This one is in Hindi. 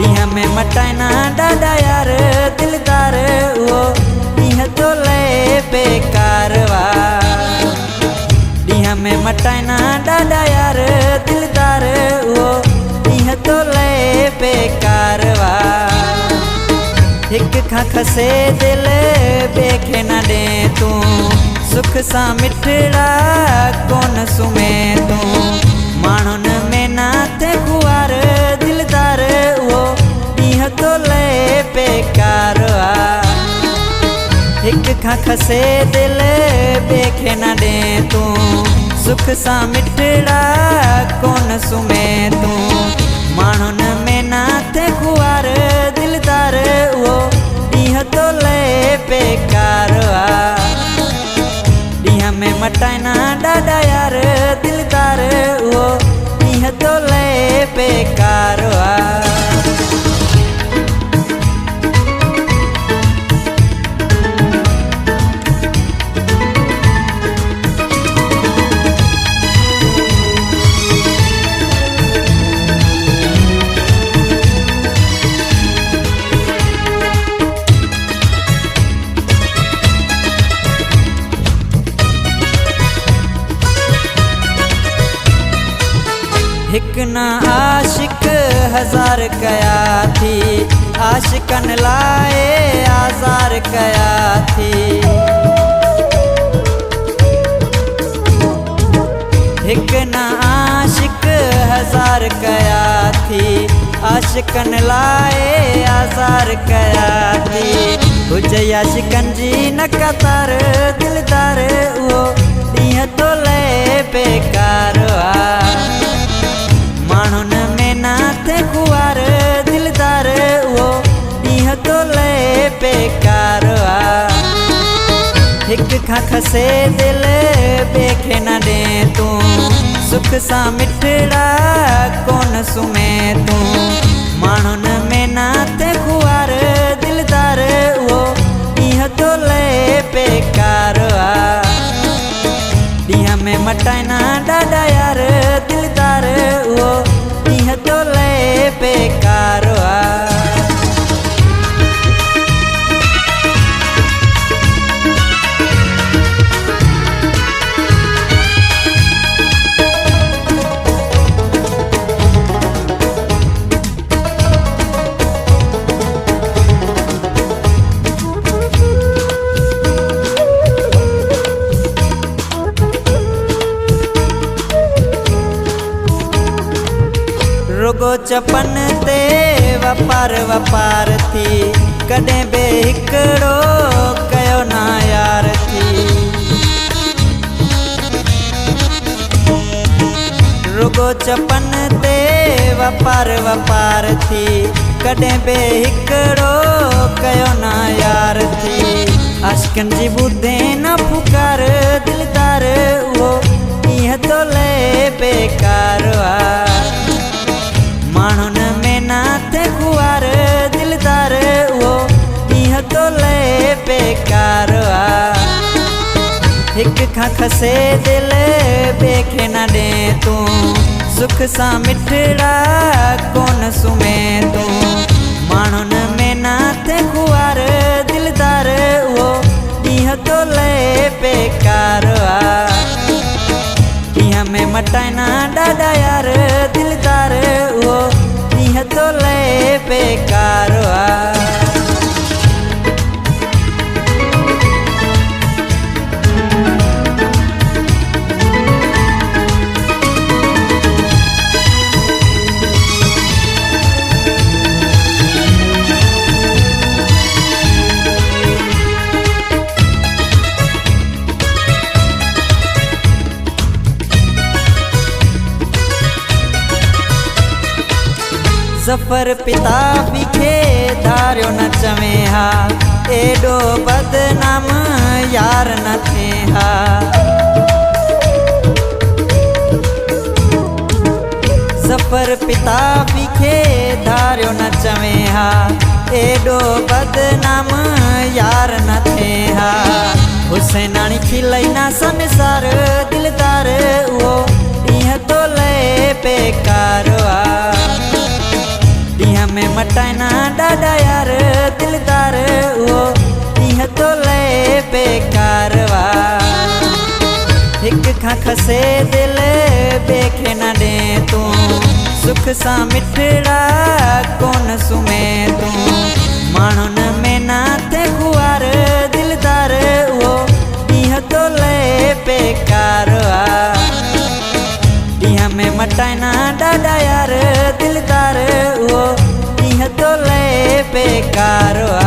ॾींहं में मटाइना ॾाढा यार दिलदार वो ॾींहं तो ले बेकार वा। ॾींहं में मटाइना ॾाढा यार दिलदार वो ॾींहं तो ले बेकार वा। हिक खां खसे दिल ॿिए खे न ॾे तूं सुख सां मिठड़ा कोन सुमे तूं माण्हुनि में ना थे खुआर दिलदार वो ॾींहं तो ले बेकार वा। हिक खां खसे दिल ॿिए खे न ॾे तूं सुख सां मिठड़ा कोन सुमे तूं माण्हुनि में ना थे खुआर दिलदार वो ॾींहं तो ले बेकार वा। ॾींहं में मटाइना ॾाढा यार दिलदार वो ॾींहं तो ले बेकार वा। हिक ना आशिक हजार कया थी आशिकन लाए आज़ार कया थी। हिक ना आशिक हजार कया थी आशिकन लाए आज़ार कया थी। हुजे आशिकन जी न कतार दिलदार वो ॾींहं तो ले बेकार वा। माण्हुनि में ना थे खुआर दिलदार वो ॾींहं तो ले बेकार वा। हिक खां खसे दिल ॿिए खे न ॾे तूं सुख सां मिठड़ा कोन सुमे तूं माण्हुनि में ना थे खुआर दिलदार वो ॾींहं तो ले बेकार वा। ॾींहं में मटाइना ॾाढा यार दिलदार वो ॾींहं तो ले बेकार वा। रुगो चपन ते वापार वापार थी कॾहिं बि हिकिड़ो कयो ना यार थी। रुगो चपन ते वापार वापार थी कॾहिं बि हिकिड़ो कयो ना यार थी। आशिकन जी ॿुधे न पुकार दिलदार वो ॾींहं तो ले बेकार वा। माण्हुनि में ना थे खुआर दिलदार वो ॾींहं तो ले बेकार वा। हिक खां खसे दिल ॿिए खे न ॾे तूं सुख सां मिठड़ा कोन सुमे तूं माण्हुनि में ना थे खुआर दिलदार वो ॾींहं तो ले बेकार वा। ॾींहं में मटाइना ॾाढा यार दिलदार वो ॾींहं तो ले बेकार वा। ज़फ़र पिता खे धारियो न चवे हा एॾो बदनाम यार न थे हा। ज़फ़र पिता खे धारियो न चवे हा एॾो बदनाम यार न थे हा। हुसैनाणी खिलई ना संसार दिलदार वो ॾींहं तो ले बेकार वा। में मटाइना डाडा यार दिलदार वो इह तो ले बेकार वा हिक खां खसे दिल बेखे न दे तू सुख सा मिठड़ा कोन सुमे तू माण्हुन में ना थे खुआर दिलदार वो इह तो ले बेकार वा में मटाइना डाडा यार दिलदार वो इह तो ले बेकार वा।